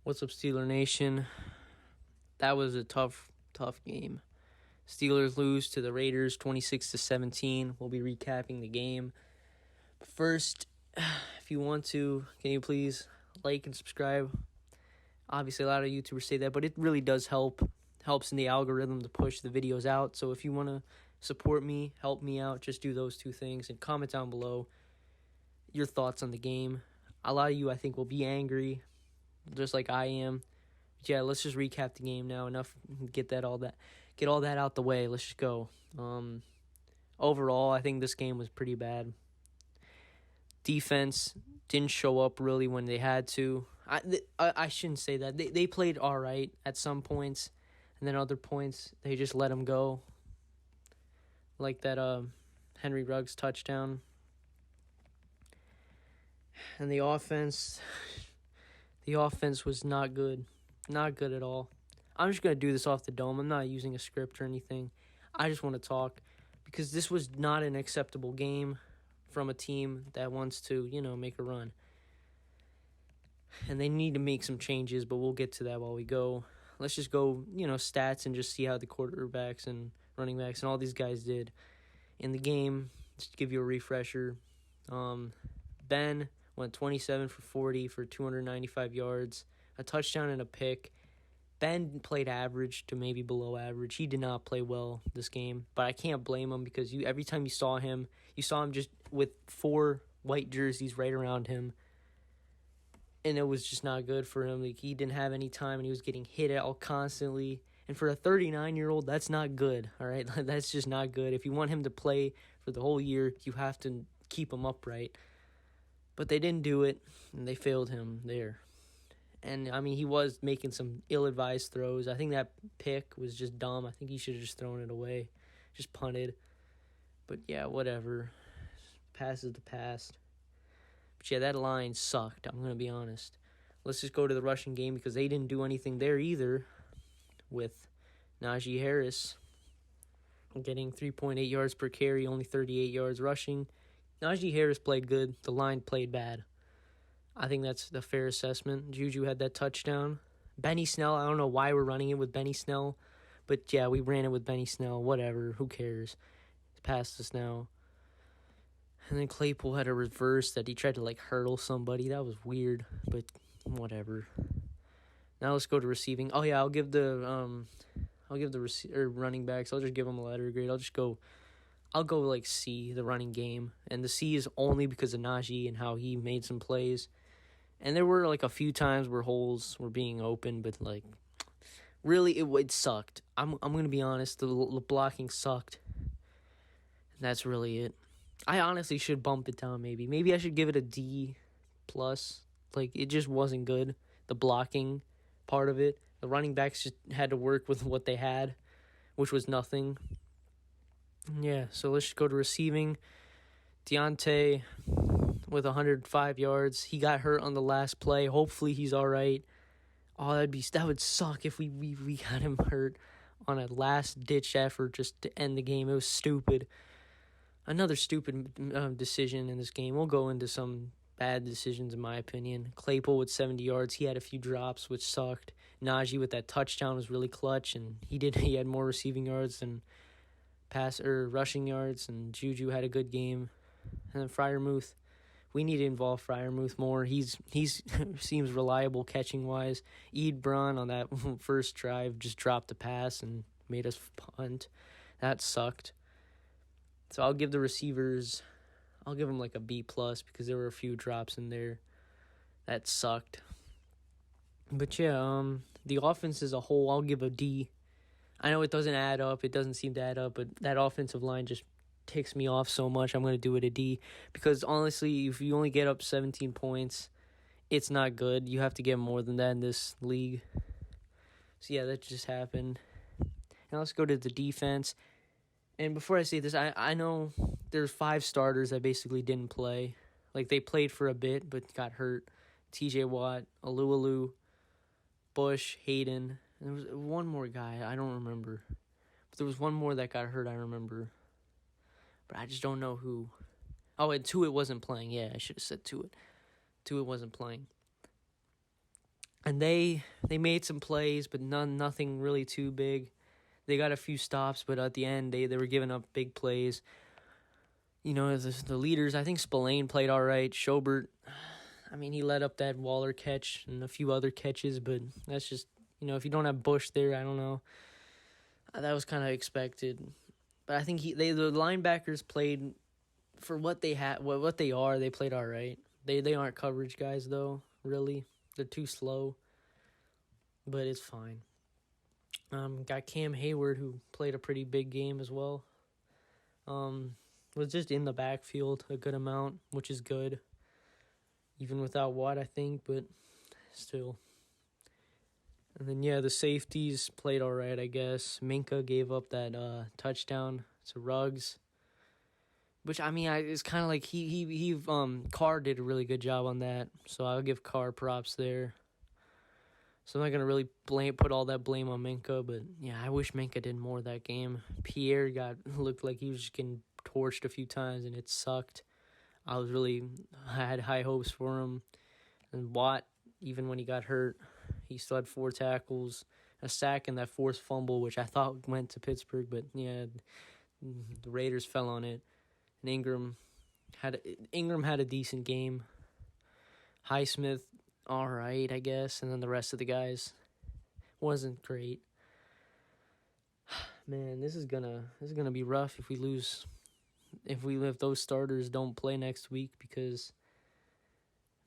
What's up, Steeler Nation? That was a tough game. Steelers lose to the Raiders 26-17. We'll be recapping the game. But first, if you want to, can you please like and subscribe? Obviously, a lot of YouTubers say that, but it really does help. Helps in the algorithm to push the videos out. So if you want to support me, help me out, just do those two things. And comment down below your thoughts on the game. A lot of you, I think, will be angry, just like I am. But yeah, let's just recap the game now. Enough, get all that out the way. Let's just go. Overall, I think this game was pretty bad. Defense didn't show up really when they had to. I shouldn't say that. They played all right at some points, and then other points they just let them go. Like that Henry Ruggs touchdown. And the offense was not good. Not good at all. I'm just going to do this off the dome. I'm not using a script or anything. I just want to talk because this was not an acceptable game from a team that wants to, make a run. And they need to make some changes, but we'll get to that while we go. Let's just go, stats and just see how the quarterbacks and running backs and all these guys did in the game. Just to give you a refresher. Ben went 27 for 40 for 295 yards, a touchdown and a pick. Ben played average to maybe below average. He did not play well this game, but I can't blame him because every time you saw him just with 4 white jerseys right around him, and it was just not good for him. Like, he didn't have any time, and he was getting hit out constantly. And for a 39-year-old, that's not good, all right? That's just not good. If you want him to play for the whole year, you have to keep him upright. But they didn't do it, and they failed him there. And, he was making some ill-advised throws. I think that pick was just dumb. I think he should have just thrown it away, just punted. But, yeah, whatever. Past is the past. But, yeah, that line sucked, I'm going to be honest. Let's just go to the rushing game because they didn't do anything there either with Najee Harris getting 3.8 yards per carry, only 38 yards rushing. Najee Harris played good. The line played bad. I think that's the fair assessment. Juju had that touchdown. Benny Snell, I don't know why we're running it with Benny Snell, but yeah, we ran it with Benny Snell. Whatever, who cares? It's past us now. And then Claypool had a reverse that he tried to hurdle somebody. That was weird, but whatever. Now let's go to receiving. Oh yeah, I'll give the running backs. I'll just give them a letter grade. I'll go C, the running game. And the C is only because of Najee and how he made some plays. And there were a few times where holes were being open, but really it sucked. I'm going to be honest, the blocking sucked. And that's really it. I honestly should bump it down maybe. Maybe I should give it a D+. It just wasn't good. The blocking part of it. The running backs just had to work with what they had, which was nothing. Yeah, so let's just go to receiving. Deontay with 105 yards. He got hurt on the last play. Hopefully he's all right. Oh, that would suck if we got him hurt on a last-ditch effort just to end the game. It was stupid. Another stupid decision in this game. We'll go into some bad decisions in my opinion. Claypool with 70 yards. He had a few drops, which sucked. Najee with that touchdown was really clutch, and he had more receiving yards than rushing yards, and Juju had a good game. And then Freiermuth, we need to involve Freiermuth more. He's seems reliable catching wise. Ebron on that first drive just dropped the pass and made us punt. That sucked. So I'll give the receivers, I'll give them a B+ because there were a few drops in there. That sucked. But yeah, the offense as a whole, I'll give a D. I know it doesn't add up. It doesn't seem to add up, but that offensive line just ticks me off so much. I'm going to do it a D because, honestly, if you only get up 17 points, it's not good. You have to get more than that in this league. So, yeah, that just happened. Now let's go to the defense. And before I say this, I know there's 5 starters that basically didn't play. They played for a bit but got hurt. TJ Watt, Alualu, Bush, Hayden. There was one more guy, I don't remember. But there was one more that got hurt, I remember. But I just don't know who. Oh, and Tuitt wasn't playing. Yeah, I should have said Tuitt. Tuitt wasn't playing. And they made some plays, but nothing really too big. They got a few stops, but at the end, they were giving up big plays. The leaders, I think Spillane played all right. Schobert, I mean, he let up that Waller catch and a few other catches, but that's just, if you don't have Bush there, I don't know. That was kind of expected. But I think the linebackers played for what they had, what they are. They played all right. They aren't coverage guys, though, really. They're too slow, but it's fine. Got Cam Hayward, who played a pretty big game as well. Was just in the backfield a good amount, which is good. Even without Watt, I think, but still. And then, the safeties played all right, I guess. Minka gave up that touchdown to Ruggs, which, I mean, it's kind of like Carr did a really good job on that, so I'll give Carr props there. So I'm not going to really put all that blame on Minka, but, I wish Minka did more that game. Pierre looked like he was just getting torched a few times, and it sucked. I had high hopes for him. And Watt, even when he got hurt, he still had 4 tackles, a sack, and that forced fumble, which I thought went to Pittsburgh, but, the Raiders fell on it. And Ingram had a decent game. Highsmith, all right, I guess, and then the rest of the guys wasn't great. Man, this is gonna be rough if we lose. If those starters don't play next week, because,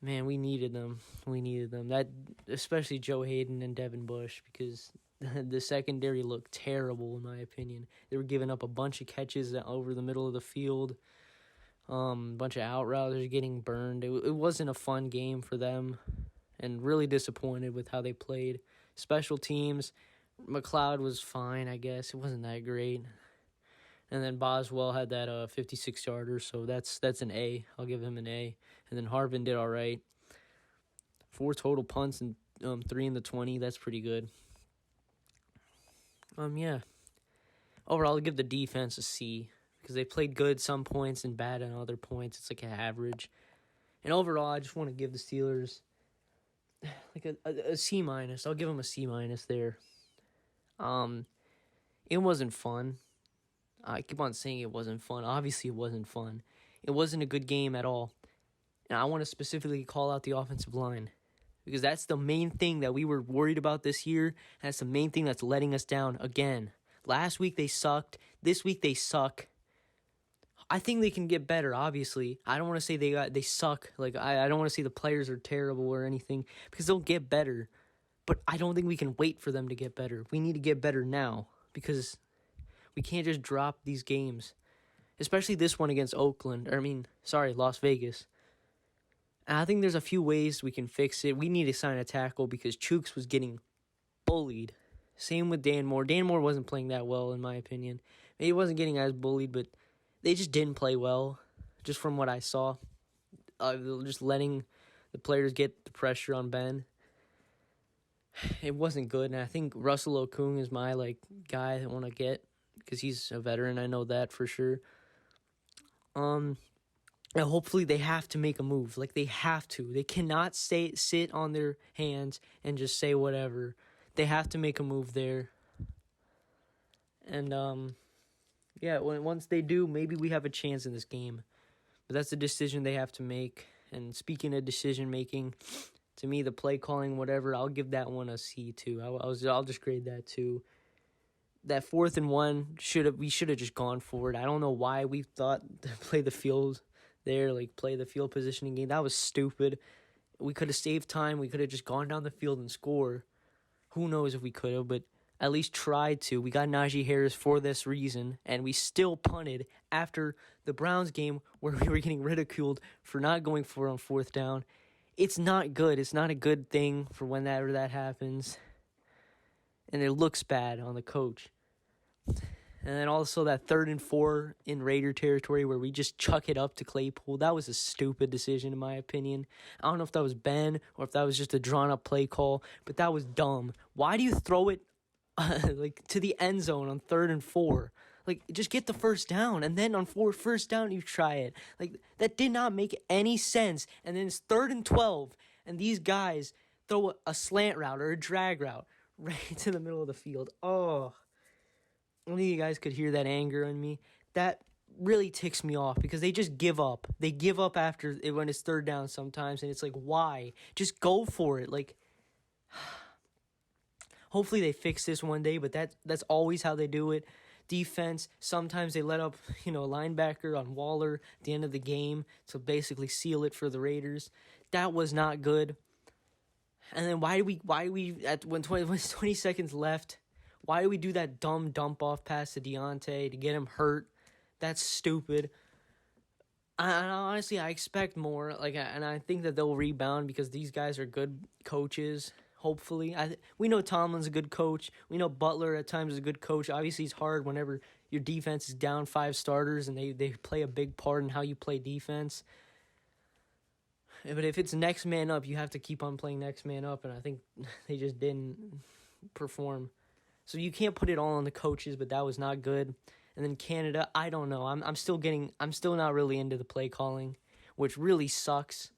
man, we needed them. That, especially Joe Hayden and Devin Bush, because the secondary looked terrible, in my opinion. They were giving up a bunch of catches over the middle of the field. A bunch of out routers getting burned. It wasn't a fun game for them, and really disappointed with how they played. Special teams, McLeod was fine, I guess. It wasn't that great. And then Boswell had that 56-yarder, so that's an A. I'll give him an A. And then Harvin did all right. 4 total punts and 3 in the 20. That's pretty good. Overall, I'll give the defense a C, because they played good some points and bad on other points. It's like an average. And overall, I just want to give the Steelers like a C-. I'll give them a C- there. It wasn't fun. I keep on saying it wasn't fun. Obviously, it wasn't fun. It wasn't a good game at all. And I want to specifically call out the offensive line, because that's the main thing that we were worried about this year. And that's the main thing that's letting us down again. Last week, they sucked. This week, they suck. I think they can get better, obviously. I don't want to say they suck. Like, I don't want to say the players are terrible or anything, because they'll get better. But I don't think we can wait for them to get better. We need to get better now, because we can't just drop these games, especially this one against Las Vegas. And I think there's a few ways we can fix it. We need to sign a tackle, because Chooks was getting bullied. Same with Dan Moore. Dan Moore wasn't playing that well, in my opinion. Maybe he wasn't getting as bullied, but they just didn't play well, just from what I saw. Just letting the players get the pressure on Ben. It wasn't good, and I think Russell Okung is my guy I want to get, because he's a veteran. I know that for sure. And hopefully they have to make a move. They have to. They cannot sit on their hands and just say whatever. They have to make a move there. And, once they do, maybe we have a chance in this game. But that's a decision they have to make. And speaking of decision-making, to me, the play calling, whatever, I'll give that one a C, too. I'll just grade that, too. That 4th and 1, we should have just gone for it. I don't know why we thought to play the field there, play the field positioning game. That was stupid. We could have saved time. We could have just gone down the field and score. Who knows if we could have, but at least tried to. We got Najee Harris for this reason, and we still punted after the Browns game, where we were getting ridiculed for not going for it on 4th down. It's not good. It's not a good thing for whenever that happens. And it looks bad on the coach. And then also that 3rd and 4 in Raider territory, where we just chuck it up to Claypool. That was a stupid decision, in my opinion. I don't know if that was Ben or if that was just a drawn-up play call, but that was dumb. Why do you throw it to the end zone on 3rd and 4? Just get the 1st down, and then on 1st down, you try it. That did not make any sense. And then it's 3rd and 12, and these guys, throw a slant route or a drag route right into the middle of the field. Oh, only you guys could hear that anger in me. That really ticks me off because they just give up. They give up after it when it's third down sometimes, and it's like, why? Just go for it. Like, hopefully they fix this one day, but that's always how they do it. Defense, sometimes they let up, a linebacker on Waller at the end of the game to basically seal it for the Raiders. That was not good. And then why do we when 20 seconds left, why do we do that dumb dump off pass to Deontay to get him hurt? That's stupid. Honestly, I expect more. And I think that they'll rebound because these guys are good coaches. Hopefully, we know Tomlin's a good coach. We know Butler at times is a good coach. Obviously, it's hard whenever your defense is down 5 starters and they play a big part in how you play defense. But if it's next man up, you have to keep on playing next man up, and I think they just didn't perform. So you can't put it all on the coaches, but that was not good. And then Canada, I don't know. I'm still not really into the play calling, which really sucks.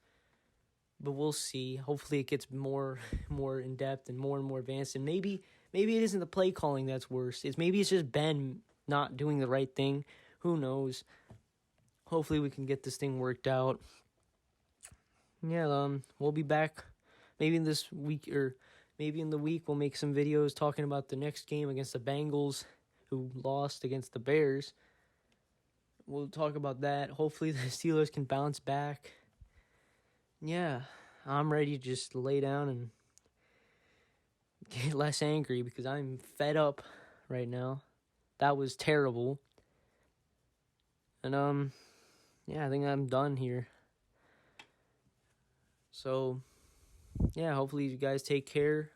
But we'll see. Hopefully it gets more in depth and more advanced. And maybe it isn't the play calling that's worse. Maybe it's just Ben not doing the right thing. Who knows? Hopefully we can get this thing worked out. Yeah, we'll be back maybe in this week or maybe in the week we'll make some videos talking about the next game against the Bengals who lost against the Bears. We'll talk about that. Hopefully the Steelers can bounce back. Yeah, I'm ready to just lay down and get less angry because I'm fed up right now. That was terrible. And, yeah, I think I'm done here. So, yeah, hopefully you guys take care.